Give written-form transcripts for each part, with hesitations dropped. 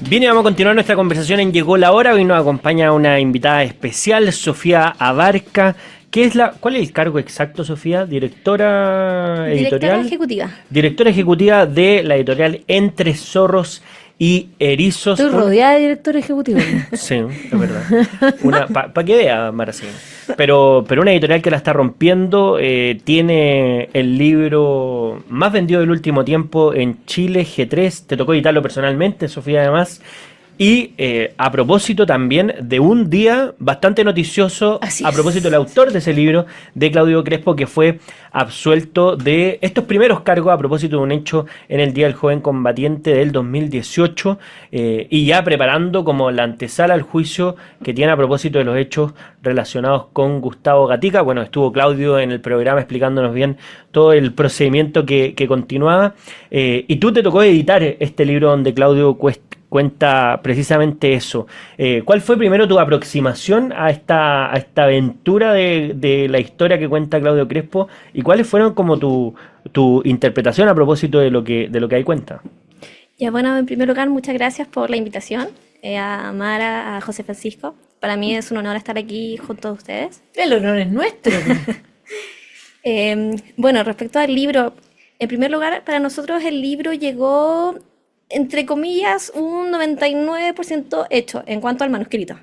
Bien, y vamos a continuar nuestra conversación en Llegó la Hora. Hoy nos acompaña una invitada especial, Sofía Abarca. ¿Cuál es el cargo exacto, Sofía? ¿Directora Directora editorial? ejecutiva. Directora ejecutiva de la editorial Entre Zorros y Erizos. Estoy rodeada de director ejecutivo. Sí, es verdad. Para que vea, Maracín. Pero una editorial que la está rompiendo, tiene el libro más vendido del último tiempo en Chile, G3. Te tocó editarlo personalmente, Sofía, además. Y a propósito también de un día bastante noticioso, Así a es. propósito del autor de ese libro, de Claudio Crespo, que fue absuelto de estos primeros cargos a propósito de un hecho en el Día del Joven Combatiente del 2018, y ya preparando como la antesala al juicio que tiene a propósito de los hechos relacionados con Gustavo Gatica. Bueno, estuvo Claudio en el programa explicándonos bien todo el procedimiento que continuaba, y tú te tocó editar este libro donde Claudio cuenta precisamente eso. ¿Cuál fue primero tu aproximación a esta aventura de la historia que cuenta Claudio Crespo, y cuáles fueron como tu interpretación a propósito de lo que ahí cuenta? Ya, bueno, en primer lugar, muchas gracias por la invitación, a Mara, a José Francisco. Para mí es un honor estar aquí junto a ustedes. El honor es nuestro. Bueno, respecto al libro, en primer lugar, para nosotros el libro llegó, entre comillas, un 99% hecho en cuanto al manuscrito.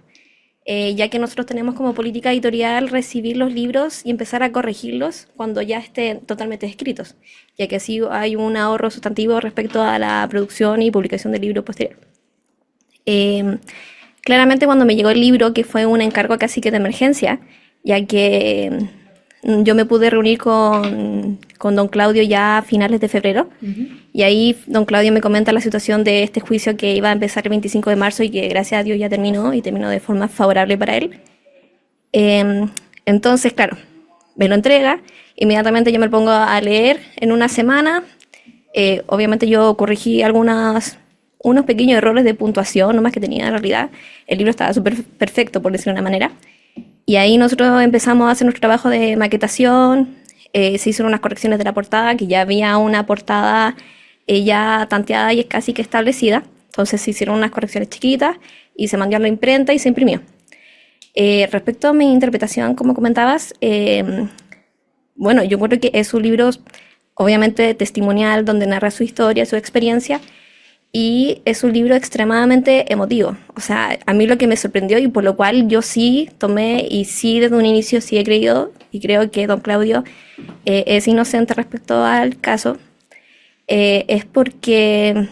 Ya que nosotros tenemos como política editorial recibir los libros y empezar a corregirlos cuando ya estén totalmente escritos, ya que así hay un ahorro sustantivo respecto a la producción y publicación del libro posterior. Claramente cuando me llegó el libro, que fue un encargo casi que de emergencia, ya que yo me pude reunir con don Claudio ya a finales de febrero, y ahí don Claudio me comenta la situación de este juicio que iba a empezar el 25 de marzo y que gracias a Dios ya terminó, y terminó de forma favorable para él. Entonces, claro, me lo entrega, inmediatamente yo me lo pongo a leer en una semana. Obviamente yo corregí unos pequeños errores de puntuación, nomás que tenía en realidad. El libro estaba súper perfecto, por decirlo de una manera. Y ahí nosotros empezamos a hacer nuestro trabajo de maquetación. Se hicieron unas correcciones de la portada, que ya había una portada ya tanteada y es casi que establecida. Entonces se hicieron unas correcciones chiquitas y se mandó a la imprenta y se imprimió. Respecto a mi interpretación, como comentabas, bueno, yo creo que es un libro obviamente testimonial donde narra su historia, su experiencia, y es un libro extremadamente emotivo. O sea, a mí lo que me sorprendió y por lo cual yo sí tomé y sí desde un inicio sí he creído y creo que don Claudio es inocente respecto al caso, es porque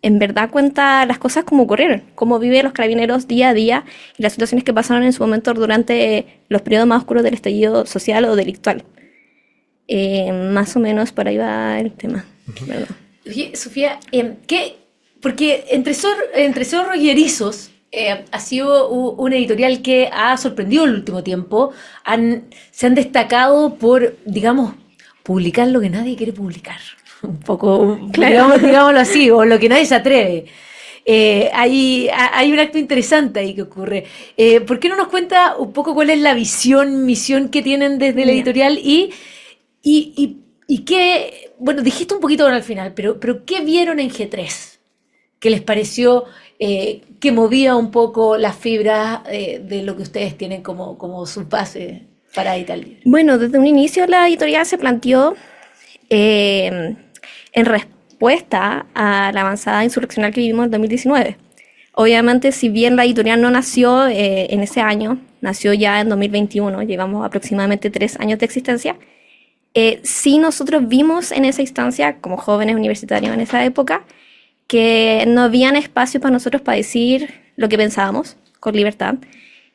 en verdad cuenta las cosas como ocurrieron, cómo viven los carabineros día a día y las situaciones que pasaron en su momento durante los periodos más oscuros del estallido social o delictual. Más o menos por ahí va el tema, ¿verdad? Oye, Sofía, porque Entre Zorros y Erizos ha sido una editorial que ha sorprendido en el último tiempo. Se han destacado por, digamos, publicar lo que nadie quiere publicar. Un poco, Claro. digámoslo así, o lo que nadie se atreve. Hay un acto interesante ahí que ocurre. ¿Por qué no nos cuenta un poco cuál es la misión que tienen desde la editorial y qué, bueno, dijiste un poquito al final, pero ¿qué vieron en G3? ¿Qué les pareció que movía un poco las fibras de lo que ustedes tienen como su base para editar el libro? Bueno, desde un inicio la editorial se planteó en respuesta a la avanzada insurreccional que vivimos en 2019. Obviamente, si bien la editorial no nació en ese año, nació ya en 2021, llevamos aproximadamente 3 años de existencia. Sí, nosotros vimos en esa instancia, como jóvenes universitarios en esa época, que no habían espacio para nosotros para decir lo que pensábamos con libertad,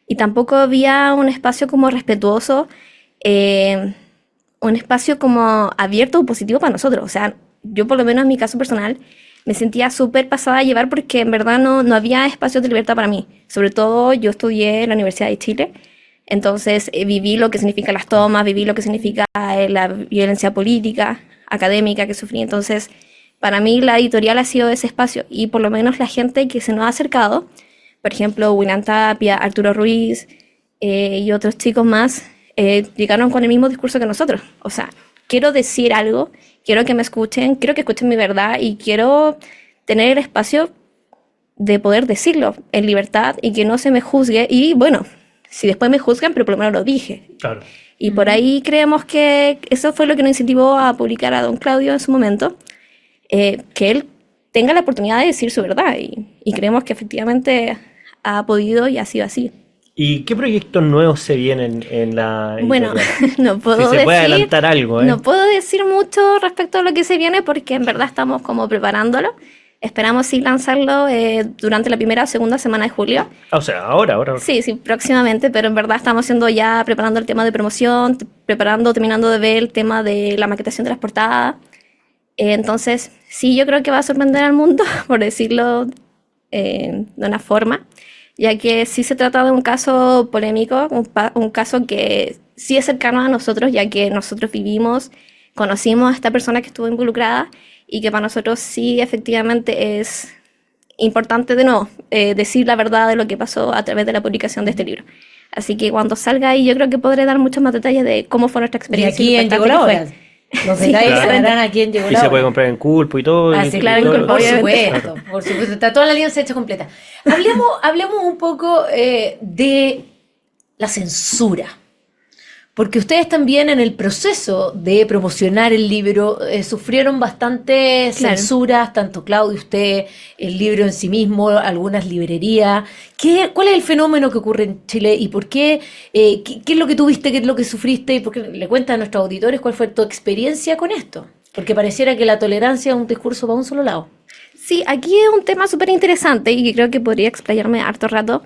y tampoco había un espacio como respetuoso, un espacio como abierto o positivo para nosotros. O sea, yo por lo menos en mi caso personal me sentía súper pasada a llevar porque en verdad no había espacios de libertad para mí. Sobre todo yo estudié en la Universidad de Chile. Entonces viví lo que significa las tomas, viví lo que significa la violencia política, académica que sufrí. Entonces, para mí la editorial ha sido ese espacio, y por lo menos la gente que se nos ha acercado, por ejemplo, William Tapia, Arturo Ruiz y otros chicos más, llegaron con el mismo discurso que nosotros. O sea, quiero decir algo, quiero que me escuchen, quiero que escuchen mi verdad y quiero tener el espacio de poder decirlo en libertad y que no se me juzgue. Y bueno, si después me juzgan, pero por lo menos lo dije. Claro. Y por ahí creemos que eso fue lo que nos incentivó a publicar a don Claudio en su momento, que él tenga la oportunidad de decir su verdad. Y creemos que efectivamente ha podido y ha sido así. ¿Y qué proyectos nuevos se vienen en la Bueno, editorial? no puedo Si se decir, puede adelantar algo, ¿eh? no puedo decir mucho respecto a lo que se viene porque en verdad estamos como preparándolo. Esperamos sí lanzarlo durante la primera o segunda semana de julio. O sea, ahora. Sí, próximamente, pero en verdad estamos haciendo ya, preparando el tema de promoción, terminando de ver el tema de la maquetación de las portadas. Entonces, sí, yo creo que va a sorprender al mundo, por decirlo de una forma, ya que sí se trata de un caso polémico, un caso que sí es cercano a nosotros, ya que nosotros conocimos a esta persona que estuvo involucrada, y que para nosotros sí efectivamente es importante de nuevo decir la verdad de lo que pasó a través de la publicación de este libro. Así que cuando salga ahí yo creo que podré dar muchos más detalles de cómo fue nuestra Y experiencia. aquí en Llegó la Hora. Los Sí, detalles se claro. darán aquí en Llegó Y la se Hora. puede comprar en Culpo y todo. Ah, y- sí, y claro, todo. en Culpo, por obviamente. supuesto, por supuesto. Está toda la alianza hecha completa. Hablemos un poco de la censura. Porque ustedes también en el proceso de promocionar el libro sufrieron bastantes Claro. censuras, tanto Claudio, usted, el libro en sí mismo, algunas librerías. ¿Cuál es el fenómeno que ocurre en Chile y por qué? ¿Qué es lo que tuviste, qué es lo que sufriste? Y por qué le cuentas a nuestros auditores cuál fue tu experiencia con esto. Porque pareciera que la tolerancia es un discurso para un solo lado. Sí, aquí es un tema súper interesante y que creo que podría explayarme harto rato,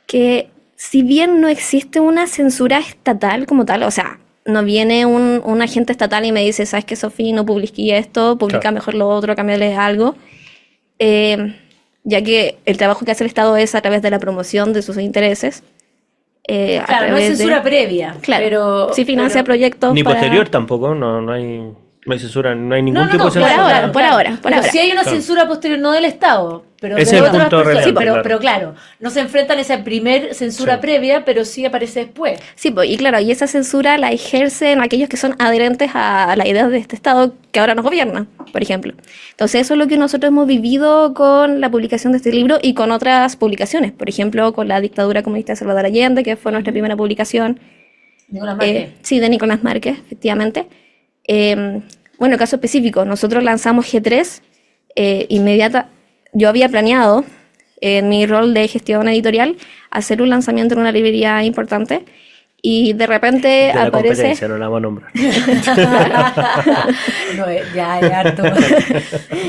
que si bien no existe una censura estatal como tal, o sea, no viene un agente estatal y me dice, ¿sabes qué, Sofía? No publiqué esto, publica Claro. mejor lo otro, cámbiale algo. Ya que el trabajo que hace el Estado es a través de la promoción de sus intereses. A Claro, no es través censura previa. Claro, pero, sí financia pero- proyectos Ni para- posterior tampoco, no hay censura, no hay ningún No, no, tipo no, de por censura. ahora, por ahora. Pero sí hay una Claro. censura posterior, no del Estado, pero Ese de es el otras punto personas. relevante, Sí, claro. pero claro, no se enfrentan a esa primer censura Sí. previa, pero sí aparece después. Sí, pues, y claro, y esa censura la ejercen aquellos que son adherentes a la idea de este Estado que ahora nos gobierna, por ejemplo. Entonces, eso es lo que nosotros hemos vivido con la publicación de este libro y con otras publicaciones. Por ejemplo, con la dictadura comunista de Salvador Allende, que fue nuestra primera publicación. Nicolás Márquez. Sí, de Nicolás Márquez, efectivamente. Bueno, caso específico, nosotros lanzamos G3 Yo había planeado, en mi rol de gestión editorial, hacer un lanzamiento en una librería importante y de repente De la aparece... competencia, no la vamos a nombrar. No, ya, harto.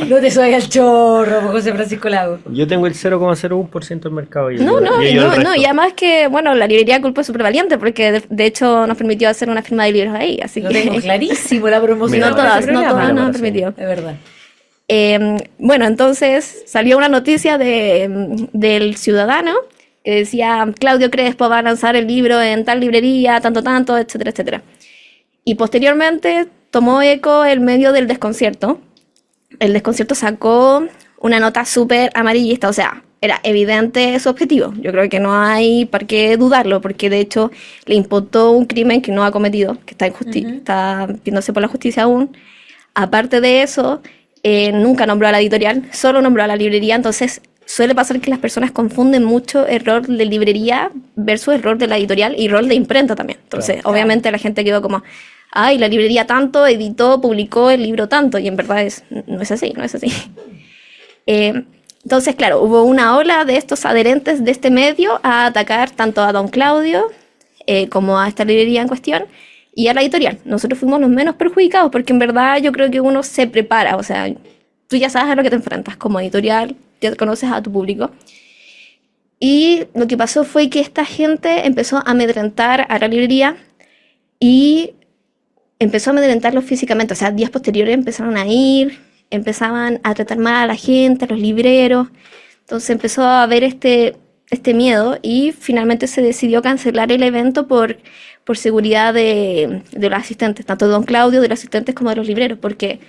No te subas al chorro, José Francisco Lago. Yo tengo el 0,01% del mercado. Y No, no, y y ellos el no, resto. y además que, bueno, la librería Culpo es súper valiente porque de hecho nos permitió hacer una firma de libros ahí, así Lo que... tengo clarísimo la promoción. Mira, No de este todas, no programa. todas nos han Sí. permitido. Es verdad. Bueno, entonces salió una noticia del Ciudadano que decía, Claudio Crespo va a lanzar el libro en tal librería, tanto, tanto, etcétera, etcétera. Y posteriormente tomó eco el medio del Desconcierto. El Desconcierto sacó una nota súper amarillista, o sea, era evidente su objetivo. Yo creo que no hay por qué dudarlo, porque de hecho le imputó un crimen que no ha cometido, que está, está viéndose por la justicia aún. Aparte de eso, nunca nombró a la editorial, solo nombró a la librería, entonces suele pasar que las personas confunden mucho el rol de librería versus el rol de la editorial y rol de imprenta también. Entonces, Claro. obviamente la gente quedó como, ay, la librería tanto, editó, publicó el libro tanto, y en verdad no es así, no es así. Entonces, claro, hubo una ola de estos adherentes de este medio a atacar tanto a don Claudio como a esta librería en cuestión, y a la editorial. Nosotros fuimos los menos perjudicados porque en verdad yo creo que uno se prepara, o sea, tú ya sabes a lo que te enfrentas como editorial, ya conoces a tu público. Y lo que pasó fue que esta gente empezó a amedrentar a la librería y empezó a amedrentarlos físicamente, o sea, días posteriores empezaron a ir, empezaban a tratar mal a la gente, a los libreros, entonces empezó a haber este miedo y finalmente se decidió cancelar el evento por seguridad de los asistentes, tanto de don Claudio, de los asistentes como de los libreros, porque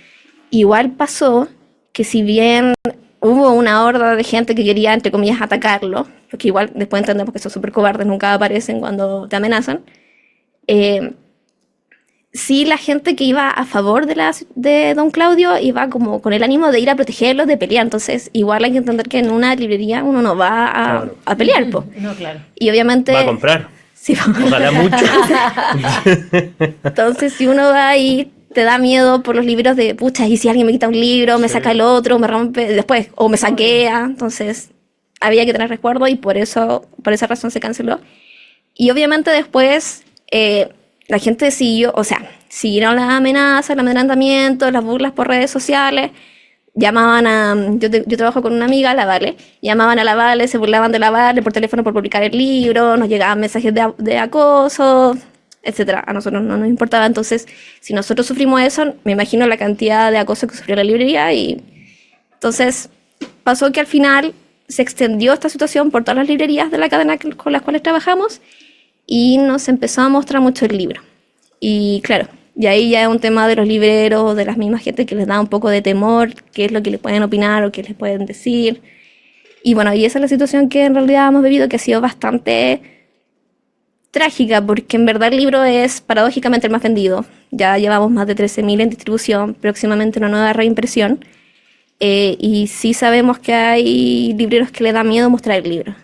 igual pasó que si bien hubo una horda de gente que quería, entre comillas, atacarlo, porque igual después entendemos que son súper cobardes, nunca aparecen cuando te amenazan, sí, la gente que iba a favor de don Claudio iba como con el ánimo de ir a protegerlo, de pelear. Entonces, igual hay que entender que en una librería uno no va Claro. a pelear, po. No, claro. Y obviamente... Va a comprar. Sí, po. Ojalá mucho. Entonces, si uno va ahí, te da miedo por los libros de, pucha, y si alguien me quita un libro, me Sí. saca el otro, me rompe después, o me saquea. Entonces, había que tener resguardo y por esa razón se canceló. Y obviamente después, la gente siguió, o sea, siguieron las amenazas, el amedrentamiento, las burlas por redes sociales. Llamaban a, yo trabajo con una amiga, la Vale, llamaban a la Vale, se burlaban de la Vale por teléfono por publicar el libro, nos llegaban mensajes de acoso, etcétera. A nosotros no nos importaba. Entonces, si nosotros sufrimos eso, me imagino la cantidad de acoso que sufrió la librería. Y entonces pasó que al final se extendió esta situación por todas las librerías de la cadena con las cuales trabajamos y nos empezó a mostrar mucho el libro. Y claro, y ahí ya es un tema de los libreros, de las mismas gente que les da un poco de temor, qué es lo que les pueden opinar o qué les pueden decir. Y bueno, y esa es la situación que en realidad hemos vivido, que ha sido bastante trágica, porque en verdad el libro es paradójicamente el más vendido. Ya llevamos más de 13.000 en distribución, próximamente una nueva reimpresión. Y sí sabemos que hay libreros que le da miedo mostrar el libro.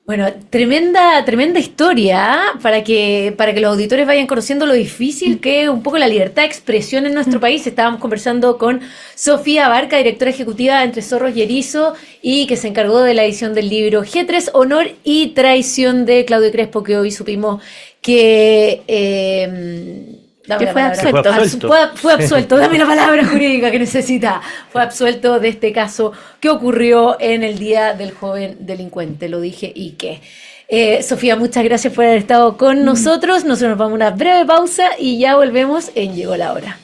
Bueno, tremenda historia, ¿eh? Para que los auditores vayan conociendo lo difícil que es un poco la libertad de expresión en nuestro país. Estábamos conversando con Sofía Barca, directora ejecutiva de Entre Zorros y Erizo, y que se encargó de la edición del libro G3, Honor y Traición de Claudio Crespo, que hoy supimos que... Que fue absuelto. Fue absuelto, dame la palabra jurídica que necesita. Fue absuelto de este caso que ocurrió en el Día del Joven Delincuente, lo dije y qué. Sofía, muchas gracias por haber estado con nosotros. Nosotros nos vamos a una breve pausa y ya volvemos en Llegó la Hora.